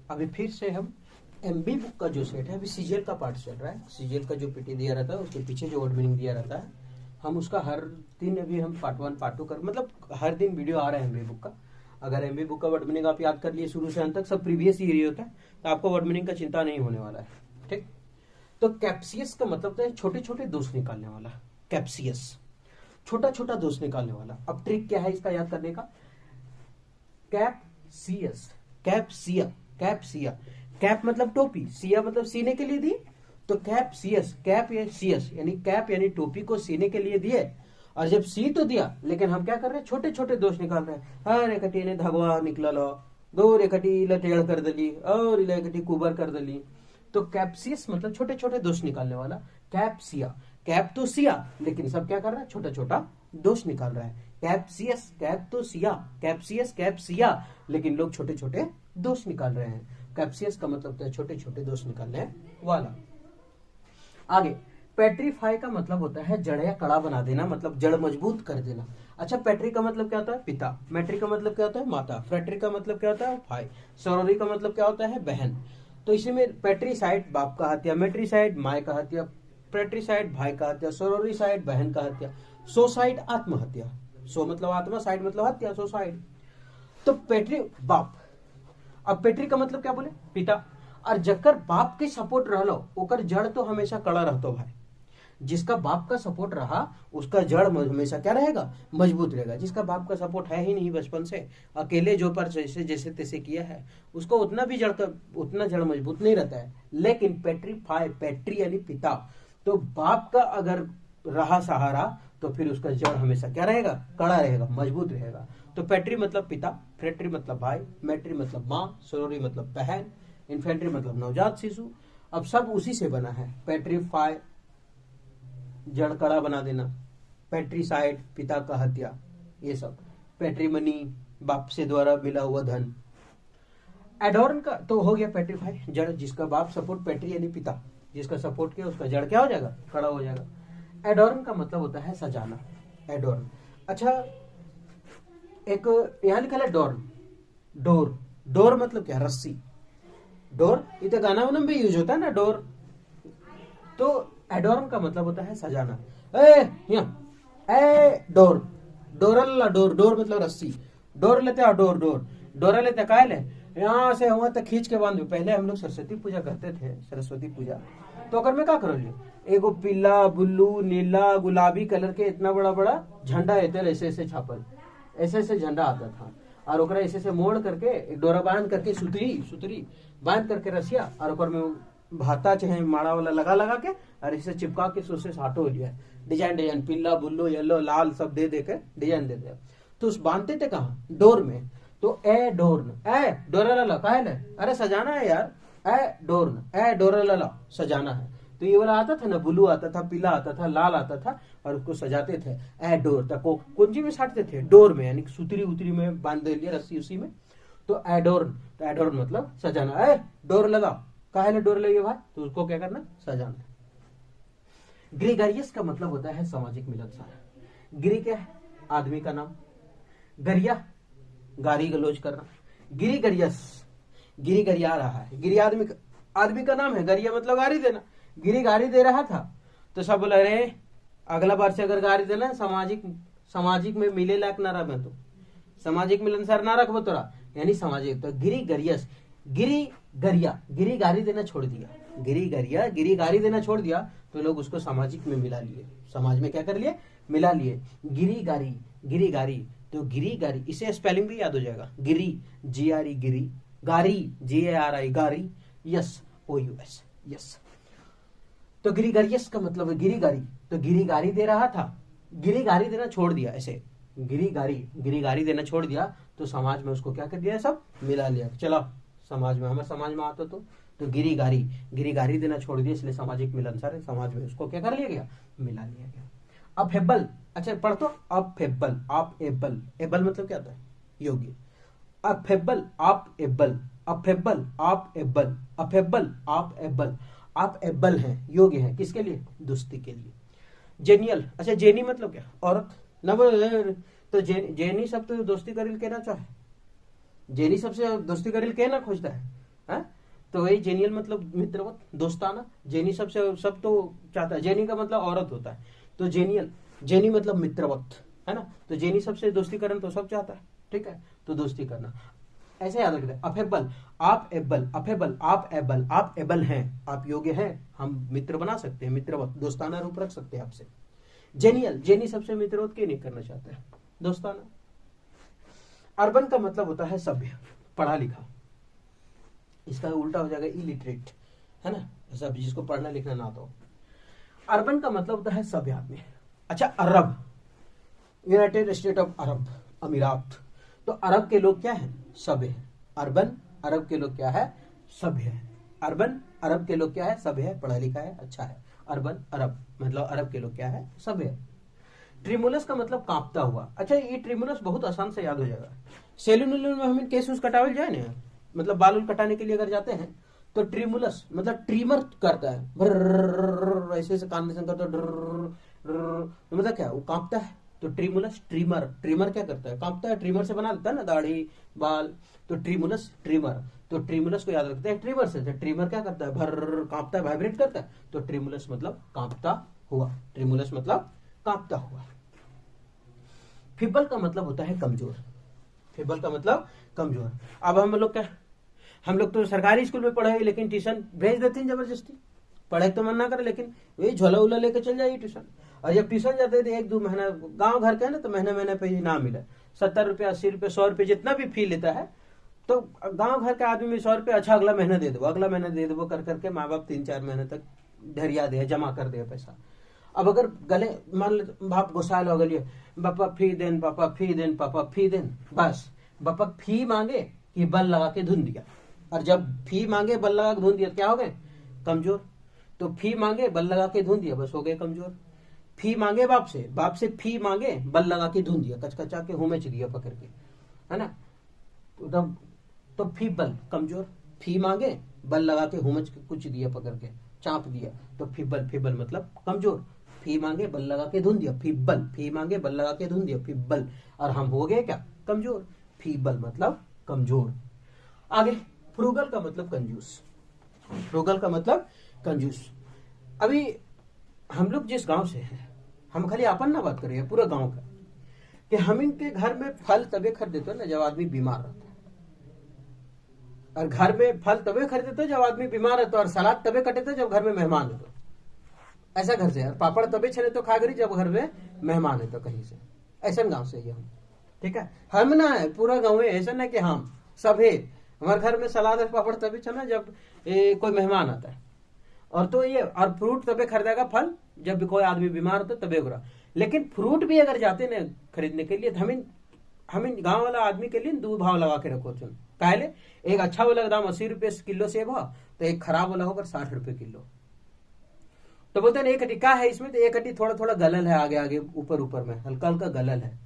अभी फिर से हम एमबी बुक का जो सेट है, अभी सीजीएल का पार्ट चल रहा है। सीजीएल का जो पीटी दिया रहता है उसके पीछे जो वर्ड मीनिंग दिया रहता है, हम उसका हर दिन अभी हम पार्ट 1 पार्ट 2 कर, मतलब हर दिन वीडियो आ रहा है एमबी बुक का। अगर एमबी बुक का वर्ड मीनिंग आप याद कर लिए शुरू से अंत तक, सब प्रीवियस ईयर ही होता है, तो आपको वर्ड मीनिंग का चिंता नहीं होने वाला है। ठीक, तो कैप्सियस का मतलब है छोटे छोटे दोष निकालने वाला। कैप्सियस छोटा छोटा दोष निकालने वाला। अब ट्रिक क्या है इसका याद करने का? कैप्सियस, कैप्सिया, कैप्सिया, कैप मतलब टोपी, सिया मतलब सीने के लिए दी, तो कैप्सियस, कैप या सियस यानी कैप यानी टोपी को सीने के लिए दिए। और जब सी तो दिया, लेकिन हम क्या कर रहे हैं? छोटे छोटे दोष निकाल रहे हैं। हर एकटी ने धगवा निकल लो, दो रेखटी लटेड़ कर दली और इलेकटी कुबर कर दली। तो कैप्सियस मतलब छोटे छोटे दोष निकालने वाला। कैप्सिया, कैप तो सिया, लेकिन सब क्या कर रहा है? छोटा छोटा दोष निकाल रहा है। कैप्सियस, कैप तो सिया, कैप्सियस कैप सिया, लेकिन लोग छोटे छोटे दोष निकाल रहे हैं। कैप्सियस का मतलब है छोटे छोटे दोष निकालने वाला। आगे पेट्रीफाई का मतलब होता है जड़ या कड़ा बना देना, मतलब जड़ मजबूत कर देना। अच्छा, पेट्री का मतलब क्या होता है? पिता। मैट्री का मतलब क्या होता है? माता। फ्रेट्री का मतलब क्या होता है? भाई। सरोरी का मतलब क्या होता है? बहन। तो इसी में पेट्रीसाइड बाप का हत्या, मेट्रीसाइड माय का हत्या, पेट्रीसाइड भाई का हत्या, सरोरीसाइड बहन का हत्या, सोसाइड आत्महत्या। सो मतलब आत्मा, साइड मतलब हत्या, सोसाइड। तो पेट्री बाप। अब पेट्री का मतलब क्या बोले? पिता। और जकर बाप के सपोर्ट रहलो ओकर जड़ तो हमेशा कड़ा रहतो भाई। जिसका बाप का सपोर्ट रहा उसका जड़ हमेशा क्या रहेगा? मजबूत रहेगा। जिसका बाप का सपोर्ट है ही नहीं, बचपन से अकेले जो पर जैसे जैसे तैसे किया है, उसको उतना भी उतना जड़ मजबूत नहीं रहता है। लेकिन पेट्रीफाई, पेट्री यानी पिता, तो बाप का अगर रहा सहारा तो फिर उसका जड़ हमेशा क्या रहेगा? कड़ा रहेगा, मजबूत रहेगा। तो पेट्री मतलब पिता, फ्रेट्री मतलब भाई, मैट्री मतलब माँ, सरोरी मतलब बहन, इन्फेंट्री मतलब नवजात शिशु। अब सब उसी से बना है। पेट्रीफाई जड़ कड़ा बना देना, पेट्रीसाइड पिता का हत्या, ये सब। पेट्रीमनी बाप से द्वारा मिला हुआ धन। एडोर्न का तो हो गया पेट्रीफाई, जड़ जिसका बाप सपोर्ट, पेट्री यानी पिता, जिसका सपोर्ट किया उसका जड़ क्या हो जाएगा? कड़ा हो जाएगा। एडोर्न का मतलब होता है सजाना। एडोर्न। अच्छा, एक यहां लिखा है डोर्न, डोर। डोर मतलब क्या? रस्सी। डोर इतना गाना वाना में भी यूज होता है ना, डोर। तो एडोर्न का मतलब होता है सजाना। डोर, डोरल्ला, डोर, डोर मतलब रस्सी। डोर लेते हैं, डोर, डोर, डोरा लेते काय ले, यहाँ से हुआ तक खींच के बांध। पहले हम लोग सरस्वती पूजा करते थे, सरस्वती पूजा, तो अगर मैं क्या करो लियो, एगो पीला बुल्लू नीला गुलाबी कलर के इतना बड़ा बड़ा झंडा ऐसे ऐसे छापल, ऐसे ऐसे झंडा आता था। और ओकरा ऐसे ऐसे मोड़ करके एक डोरा बांध करके सुतरी सुतरी बांध करके रसिया, और ओकर में भाता चाहे माड़ा वाला लगा लगा के और इसे चिपका के सोसे साटो हो लिया। डिजाइन डिजाइन पीला बुल्लू येलो लाल सब दे दे के डिजाइन दे दे। तो उस बांधते थे कहाँ? डोर में। तो ए डोर्न, ए डोरा लला काहे ले? अरे सजाना है यार, ए डोर्न, ए डोरा लला सजाना है। तो ये वाला आता था ना, ब्लू आता था, पीला आता था, लाल आता था, और उसको सजाते थे। ए डोर तक कुंजी में साटते थे, डोर में यानी सुतरी उतरी में बांध दे लिया रस्सी उसी में। तो एडोर्न, तो एडोर्न मतलब सजाना। ए डोर लगा, काहे डोर लगे भाई? तो उसको क्या करना? सजाना। ग्रीगरियस का मतलब होता है सामाजिक मिलनसार। गिरी क्या है? आदमी का नाम। गरिया गारी गलोज करना। गिरी गरियस, गिरी गरिया रहा है। गिरी आदमी का नाम है, गरिया मतलब गारी देना। गिरी गारी दे रहा था तो सब बोला अरे अगला बार से अगर गारी देना सामाजिक में मिले लायक ना रहा, तो सामाजिक मिलनसार ना रखबो तोरा, यानी सामाजिक। तो गिरी गरियस, गिरी गरिया, गिरी गारी देना छोड़ दिया, गिरी गरिया गिरी गारी देना छोड़ दिया, तो लोग उसको सामाजिक में मिला लिए, समाज में क्या कर लिए? मिला लिए। गिरी गारी, गिरी गारी, तो गिरी गारी, इसे स्पेलिंग भी याद हो जाएगा। गिरी GRE गिरी, गारी GARI गारी, यस OUS यस। तो गिरी गारियस का मतलब है गिरी गारी, तो गिरी गारी दे रहा था, गिरी गारी देना छोड़ दिया, ऐसे गिरी गारी देना छोड़ दिया, तो समाज में उसको क्या कर दिया? सब मिला लिया। चलो समाज में, हमारे समाज में आता तो गिरी गारी देना छोड़ दिया, इसलिए सामाजिक मिलनसार है। समाज में उसको क्या कर लिया गया? मिला लिया गया। अब हेब्बल, अच्छा पढ़ तो, अब फेब्बल, आप एब्बल, एब्बल मतलब क्या होता है? योग्य। अब फेब्बल आप एब्बल, अब फेब्बल आप एब्बल, अब फेब्बल आप एब्बल, आप एब्बल हैं, योग्य हैं, किसके लिए? दोस्ती के लिए। जेनियल, अच्छा जेनी मतलब क्या? औरत ना बोल, तो जेनी सब तो दोस्ती करिल के ना चाहे, जेनी सबसे दोस्ती करिल के ना खोजता है, है। तो वही जेनियल मतलब मित्रवत, दोस्ताना। जेनी सबसे सब तो चाहता है, जेनी का मतलब औरत होता है, तो जेनियल, जेनी मतलब मित्रवत, है ना। तो जेनी सबसे दोस्ती करना तो सब चाहता है, ठीक है। तो दोस्ती करना ऐसे याद रखते हैं। अफेबल, आप एबल, अफेबल आप एबल, आप एबल हैं, आप योग्य हैं, हम मित्र बना सकते हैं, मित्रवत दोस्ताना रूप रख सकते हैं आपसे। जेनियल, जेनी सबसे मित्रवत क्यों नहीं करना चाहते हैं, दोस्ताना। अर्बन का मतलब होता है सभ्य, पढ़ा लिखा, इसका उल्टा हो जाएगा इलिटरेट, है ना, ऐसा जिसको पढ़ना लिखना ना तो। अर्बन का मतलब होता है सभ्य आदमी। अच्छा, अरब, यूनाइटेड स्टेट ऑफ अरब, अमीरात। तो अरब के लोग क्या है, सभ्य है। अर्बन, अरब के लोग क्या है, सभ्य है। अर्बन, अरब के लोग क्या है, सभ्य है, पढ़ा लिखा है, अच्छा है। अर्बन, अरब मतलब अरब के लोग क्या है, सभ्य है। ट्रिमुलस का मतलब कांपता हुआ। अच्छा, ये ट्रिमुलस बहुत आसान से याद हो जाएगा। सैलून में हम केस उस कटावल जाए ना, मतलब बाल कटाने के लिए अगर जाते हैं तो ट्रिमुलस मतलब ट्रिमर करता है, ऐसे ऐसे कान से करता है, तो मतलब क्या, वो कांपता है। तो ट्रिमुलस, ट्रिमर, ट्रिमर क्या करता है, कांपता है, ट्रिमर से बना देता है ना दाढ़ी बाल, तो ट्रिमुलस ट्रिमर। तो ट्रिमुलस को याद रखते हैं ट्रिमर से। ट्रिमर क्या करता है, भर कांपता है, वाइब्रेट करता है, तो ट्रिमुलस मतलब कांपता हुआ, ट्रिमुलस मतलब कांपता हुआ। फिबल का मतलब होता है कमजोर, फिबल का मतलब कमजोर। अब हम लोग क्या, हम लोग तो सरकारी स्कूल में पढ़े, लेकिन ट्यूशन भेज देते हैं जबरदस्ती, पढ़े तो मन ना करे, लेकिन वही झोला उला लेके चल जाइए ट्यूशन। और जब ट्यूशन जाते थे 1-2 महीना गांव घर का है ना, तो महीने महीने पे ना मिले, 70 रुपया 80 रुपया 100 रुपये जितना भी फी लेता है, तो गांव घर के आदमी में 100 रुपया, अच्छा अगला महीना दे दो, अगला महीना दे दो कर करके माँ बाप 3-4 महीने तक धैर्य दे, जमा कर दे पैसा। अब अगर गले मान ले बाप गुस्साल हो गए, पापा फी देन, पापा फी देन, पापा फी देन, बस बापा फी मांगे कि बल लगा के धुन दिया। और जब फी मांगे बल लगा के धुन दिया, क्या हो गए, कमजोर। तो फी मांगे बल लगा के धुन दिया, बस हो गए कमजोर। फी मांगे बाप से फी मांगे बल लगा के धुन दिया, कचकचा के हुमेच दिया पकड़ के, है ना। तो फी बल कमजोर, फी मांगे बल लगा के हुमच के कुछ दिया पकड़ के, चाप दिया, तो फिबल, फिबल मतलब कमजोर। फी मांगे बल लगा के धुन दिया, फिबल, फी मांगे बल लगा के धुन दिया, फिबल, और हम हो गए क्या, कमजोर। फीबल मतलब कमजोर। आगे, फ्रूगल का मतलब कंजूस, फ्रूगल का मतलब कंजूस। अभी हम लोग जिस गांव से हैं, हम खाली अपन ना बात करें, पूरा गांव का, कि हम इनके घर में फल तबे खरीदते हैं ना जब आदमी बीमार रहता है, और घर में फल तबे खरीदते जब आदमी बीमार रहता है, और सलाद तबे कटे जब घर में मेहमान है। तो ऐसा घर से, यार पापड़ तबे छने तो खा गई जब घर में मेहमान है, तो कहीं से ऐसा गांव से ही हम, ठीक है। हम ना है पूरा गांव है, ऐसा ना कि हम सब है, हमारे घर में सलाद और पापड़ तभी चलना जब कोई मेहमान आता है। और तो ये, और फ्रूट तबे खरीदेगा, फल जब भी कोई आदमी बीमार होता है तबे हो रहा। लेकिन फ्रूट भी अगर जाते ना खरीदने के लिए, तो हम गांव वाला आदमी के लिए 2 भाव लगा के रखो चुन। पहले एक अच्छा वाला दाम 80 रुपये किलो सेब हो, तो एक खराब वाला होगा 60 रुपये किलो। तो बोलते हैं एक हड्डी का है इसमें, तो एक हड्डी थोड़ा थोड़ा गलल है, आगे आगे ऊपर ऊपर में हल्का हल्का गलल है,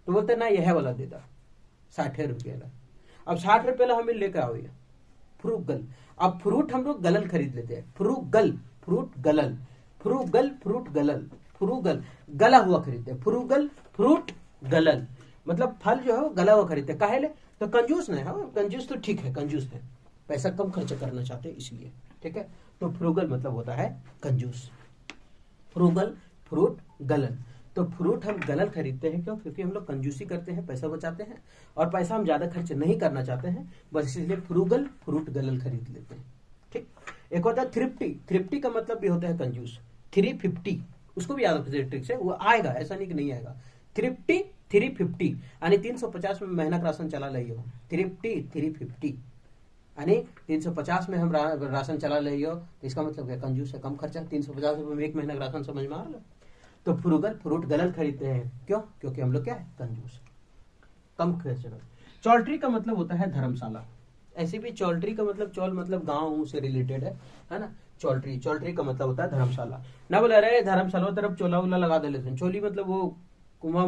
तो बोलते ना यह वाला देता 60 रुपये ला। अब 60 रुपये ला हमें लेकर आओ फ्रूगल। अब फ्रूट हम लोग गलल खरीद लेते हैं, फ्रूगल, फ्रूट गलल, फ्रूगल फ्रूट गलल, फ्रूगल गला हुआ खरीदते हैं, फ्रूगल फ्रूट गलल मतलब फल जो है वो गला हुआ खरीदते हैं। काहे ले, तो कंजूस नहीं है, कंजूस तो ठीक है, कंजूस है, पैसा कम खर्च करना चाहते हैं इसलिए, ठीक है। तो फ्रूगल मतलब होता है कंजूस। फ्रूगल फ्रूट गलल, तो फ्रूट हम गलल खरीदते हैं, क्यों, क्योंकि हम लोग कंजूसी करते हैं, पैसा बचाते हैं, और पैसा हम ज्यादा खर्च नहीं करना चाहते हैं, बस इसलिए फ्रूगल फ्रूट गलल खरीद लेते हैं, ठीक। एक होता है थ्रिफ्टी, थ्रिफ्टी का मतलब भी होता है कंजूस। 350 उसको भी याद रखते ट्रिक से, वो आएगा, ऐसा नहीं कि नहीं आएगा। थ्रिफ्टी 350 यानी 350 में महीना का राशन चला लियो, थ्रिफ्टी 350 यानी 350 में हम राशन चला लियो, तो इसका मतलब क्या, कंजूस है, कम खर्चा, 350 रुपये में 1 महीना का राशन, समझ में आ रहा है। तो फ्रूगल फ्रूट गलल खरीदते हैं, क्यों, क्योंकि हम लोग क्या है, कंजूस, कम खर्च। चौल्ट्री का मतलब होता है धर्मशाला। ऐसे भी चौल्ट्री का मतलब, चौल मतलब गांव से रिलेटेड है ना। चौल्ट्री, चौल्ट्री का मतलब होता है धर्मशाला। ना बोले अरे धर्मशाला तरफ चोला उला लगा दे लेते, चोली मतलब वो कुमा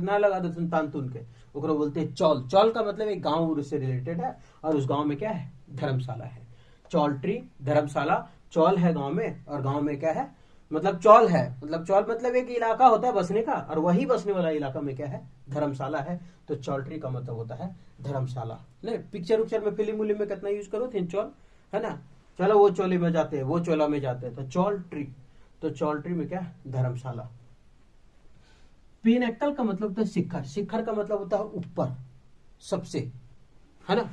ना लगा देते तान तुन के, ओकरा बोलते हैं चौल। चौल का मतलब एक गांव से रिलेटेड है, और उस गांव में क्या है, धर्मशाला है। चौल्ट्री धर्मशाला, चौल है गांव में, और गांव में क्या है, मतलब चौल है, मतलब चौल मतलब एक इलाका होता है बसने का, और वही बसने वाला इलाका में क्या है, धर्मशाला है। तो चौल्ट्री का मतलब होता है धर्मशाला। नहीं, पिक्चर उक्चर में फिल्म उलिम में कितना यूज करो थे चौल, है ना, चलो वो चोले में जाते हैं, वो चोला में जाते हैं, तो चौल्ट्री। तो चौल्ट्री में क्या, धर्मशाला। पिनैकल का मतलब होता है शिखर, शिखर का मतलब होता है ऊपर, सबसे, है ना,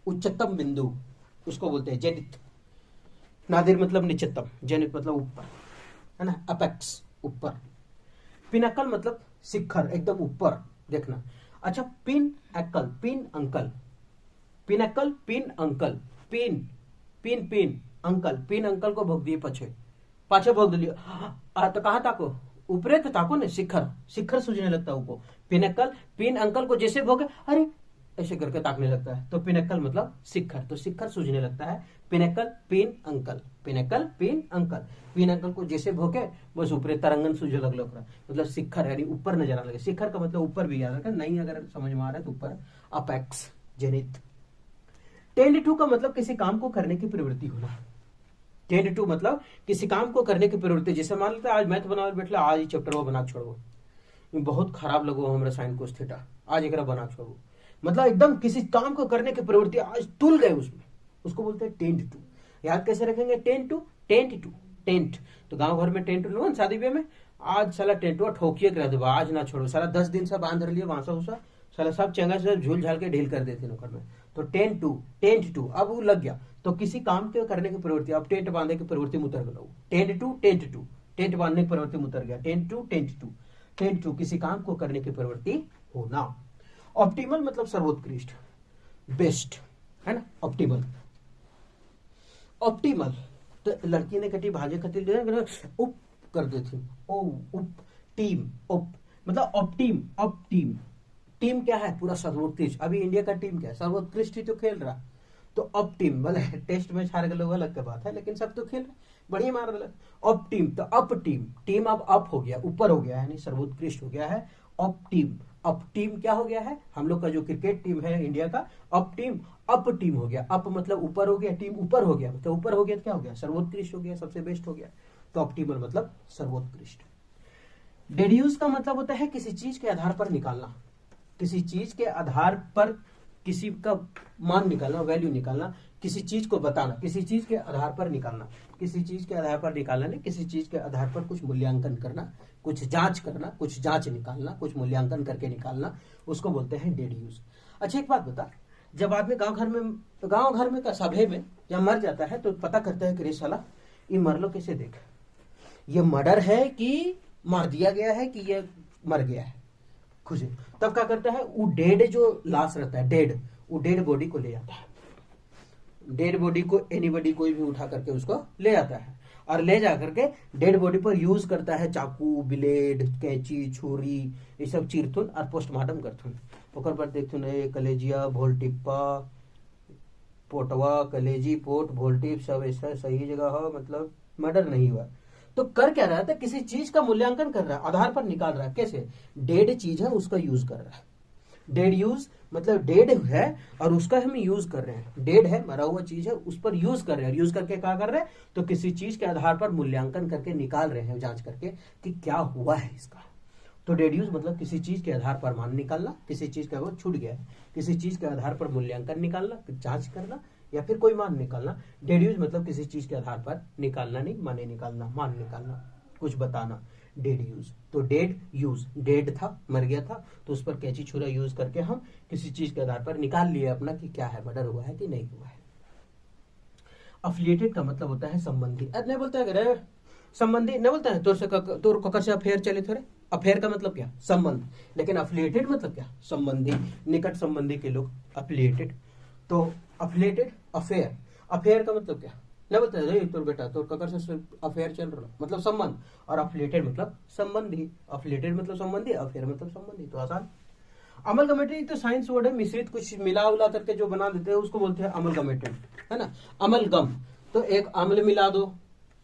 उच्चतम बिंदु, उसको बोलते हैं जेनिथ। नादिर मतलब निचतम, जेनिथ मतलब ऊपर, है ना, अपेक्स, ऊपर। पिनकल मतलब शिखर, एकदम ऊपर देखना। अच्छा, पिन एकल, pin uncle, pinnacle pin uncle, pin pin pin uncle, pin uncle को भोग दिए पछे, पाछे भोग दिया, तो कहा ताको, ऊपरे तो ताको ने, शिखर, शिखर सूझने लगता है ऊपर। पिनकल पिन अंकल को जैसे भोगे, अरे ऐसे करके ताकने लगता है, तो पिनकल मतलब शिखर, तो शिखर सूझने लगता है। Pinnacle pin uncle, pinnacle pin uncle, pin uncle को जैसे भोगे बस ऊपरे तरंगन सूझे लगलो, मतलब शिखर यानी ऊपर नजर आने लगे। शिखर का मतलब ऊपर भी याद रखा, नहीं अगर समझ में आ रहा है तो ऊपर, अपेक्स, जेनिथ। टेंड टू का मतलब किसी काम को करने की प्रवृत्ति होना। टेंड टू मतलब किसी काम को करने की प्रवृत्ति, जैसे मान लेते आज मैथ बनावे बैठला, आज ही चैप्टर वो बना छोड़ो, बहुत खराब लगो हमरा साइन कोस थीटा, आज एक बना छोड़ो, मतलब एकदम किसी काम को करने की प्रवृत्ति, आज तुल गए उसमें, उसको बोलते हैं टेंड टू। याद कैसे रखेंगे, टेंट टू, टेंट टू, टेंट। तो गांव भर में टेंट लो शादी ब्याह में, आज साला टेंटुआ ठोकिए कर दे, आज ना छोड़ो, साला 10 दिन से बांध लिए वहां से साला सब चंगा से झूल झाल के ढील कर देते नौकर में। तो टेंट टू, टेंट टू, अब वो लग गया, तो किसी काम के करने की प्रवृत्ति, अब टेंट बांधने की प्रवृत्ति में उतर गया, टेंट टू, टेंट टू, टेंट बांधने की प्रवृत्ति में उतर गया, टेंट टू, टेंट टू, टेंट टू, किसी काम को करने की प्रवृत्ति होना। ऑप्टिमल मतलब सर्वोत्कृष्ट, बेस्ट, है ना, ऑप्टिमल। ऑप्टिमल तो लड़की ने कटी भाजे खातिर उप कर देती, ओ उप, टीम, उप मतलब ऑप्टीम, ऑप्टीम, टीम क्या है, पूरा सर्वोत्कृष्ट। अभी इंडिया का टीम क्या है, सर्वोत्कृष्ट ही तो खेल रहा, तो ऑप्टीम, भले टेस्ट में हार गए लोग अलग की बात है, लेकिन सब तो खेल रहे, बढ़िया मार रहे। ऑप टीम तो अप टीम, टीम अब अप हो गया, ऊपर हो गया है, यानी सर्वोत्कृष्ट हो गया है। ऑप टीम, अप टीम क्या हो गया है, हम लोग का जो क्रिकेट टीम है इंडिया का, अप टीम, अप टीम हो गया, अप मतलब ऊपर हो गया, टीम ऊपर हो गया, मतलब ऊपर हो गया तो क्या हो गया, सर्वोत्कृष्ट हो गया, सबसे बेस्ट हो गया। तो ऑप्टिमल मतलब सर्वोत्कृष्ट। डेड्यूस का मतलब होता है किसी चीज के आधार पर निकालना, किसी चीज के आधार पर किसी का मान निकालना, वैल्यू निकालना, किसी चीज को बताना, किसी चीज के आधार पर निकालना, किसी चीज के आधार पर निकालना नहीं, किसी चीज के आधार पर कुछ मूल्यांकन करना, कुछ जांच करना, कुछ जांच निकालना, कुछ मूल्यांकन करके निकालना, उसको बोलते हैं डेड्यूस। अच्छा एक बात बता, जब आदमी गांव घर में का सभे में जब मर जाता है तो पता करता है कि रे साला ये मरलो कैसे, देख ये मर्डर है कि मार दिया गया है कि ये मर गया है, खुशी। तब क्या करता है, वो डेड जो लाश रहता है, डेड, वो डेड बॉडी को ले जाता है, डेड बॉडी को एनीबॉडी कोई भी उठा करके उसको ले आता है, और ले जा करके डेड बॉडी पर यूज करता है चाकू, ब्लेड, कैंची, छुरी, ये सब चीरथुन और पोस्टमार्टम करथुन। ओकर बाद देखथुन कलेजिया, भोलटिप्पा, पोटवा, कलेजी, पोट, भोलटिप सब ऐसा सही जगह हो, मतलब मर्डर नहीं हुआ। तो कर क्या रहा था, किसी चीज का मूल्यांकन कर रहा है, आधार पर निकाल रहा है, कैसे, डेड चीज है उसका यूज कर रहा है। डेड यूज मतलब डेड है और उसका हम यूज कर रहे हैं, डेड है मरा हुआ चीज है उस पर यूज कर रहे हैं, यूज करके क्या कर रहे हैं, तो किसी चीज के आधार पर मूल्यांकन करके निकाल रहे हैं, जांच करके कि क्या हुआ है इसका। तो डेड यूज मतलब किसी चीज के आधार पर मान निकालना, किसी चीज का वो छूट गया है, किसी चीज के आधार पर मूल्यांकन निकालना, जांच करना या फिर कोई मान निकालना। डेड यूज मतलब किसी चीज के आधार पर निकालना नहीं, माने निकालना, मान निकालना, कुछ बताना, डेड यूज। तो डेड यूज, डेड था, मर गया था, तो उस पर कैंची छुरा यूज करके हम किसी चीज के आधार पर निकाल लिए अपना कि क्या है, मर्डर हुआ है कि नहीं हुआ है। अफिलिएटेड का मतलब होता है संबंधी, नहीं बोलता है संबंधी, नहीं बोलता है तोर ककर से अफेयर चले थोड़े, अफेयर का मतलब क्या, संबंध, लेकिन अफिलिएटेड मतलब क्या, संबंधी, निकट संबंधी के लोग अफिलिएटेड। तो अफिलिएटेड, अफेयर, अफेयर का मतलब क्या, नहीं बोलता है तोर बेटा तोर ककर से अफेयर चल रहा, मतलब संबंध, और अफिलिएटेड मतलब संबंधी, अफिलिएटेड मतलब संबंधी, अफेयर मतलब संबंधी, तो आसान। अमलगमेटेड तो साइंस वर्ड है, मिश्रित कुछ मिला उला करके जो बना देते हैं उसको बोलते हैं अमलगमेटेड, है ना। अमलगम तो एक अम्ल मिला दो,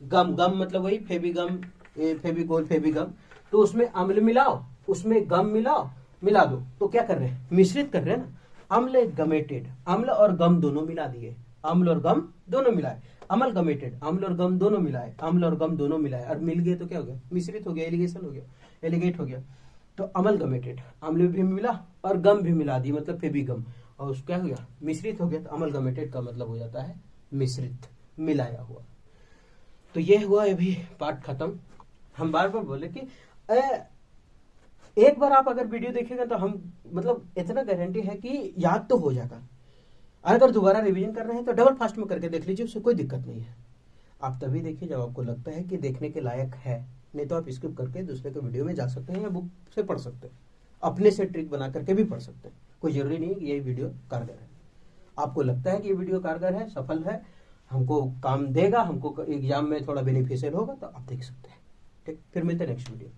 गम, गम मतलब वही फेविगम, फेविकोल, फेविगम, तो उसमें अम्ल मिलाओ, उसमें गम मिलाओ, मिला दो, तो क्या कर रहे हैं, मिश्रित कर रहे हैं ना। अम्ल गमेटेड, अम्ल और गम दोनों मिला दिए, अम्ल और गम दोनों मिलाए, अमलगमेटेड, अम्ल और गम दोनों मिलाए, अम्ल और गम दोनों मिलाए और मिल गए तो क्या हो गया, मिश्रित हो गया, एलिगेशन हो गया, एलिगेट हो गया। तो अमलगमेटेड, अम्ल भी मिला और गम भी मिला दी, मतलब फेबिगम, और उसका क्या हो गया, मिश्रित हो गया। तो अमलगमेटेड का मतलब हो जाता है मिश्रित, मिलाया हुआ। तो ये हुआ अभी पार्ट खत्म। हम बार बार बोले कि एक बार आप अगर वीडियो देखेंगे तो हम मतलब इतना गारंटी है कि याद तो हो जाएगा। अगर दोबारा रिवीजन कर रहे हैं तो डबल फास्ट में करके देख लीजिए, उससे कोई दिक्कत नहीं है। आप तभी देखिए जब आपको लगता है कि देखने के लायक है, नहीं तो आप स्किप करके दूसरे के वीडियो में जा सकते हैं या बुक से पढ़ सकते हैं, अपने से ट्रिक बना करके भी पढ़ सकते हैं। कोई जरूरी नहीं है कि यही वीडियो कारगर है। आपको लगता है कि ये वीडियो कारगर है, सफल है, हमको काम देगा, हमको एग्जाम में थोड़ा बेनिफिशियल होगा, तो आप देख सकते हैं। ठीक, फिर मिलते हैं नेक्स्ट वीडियो।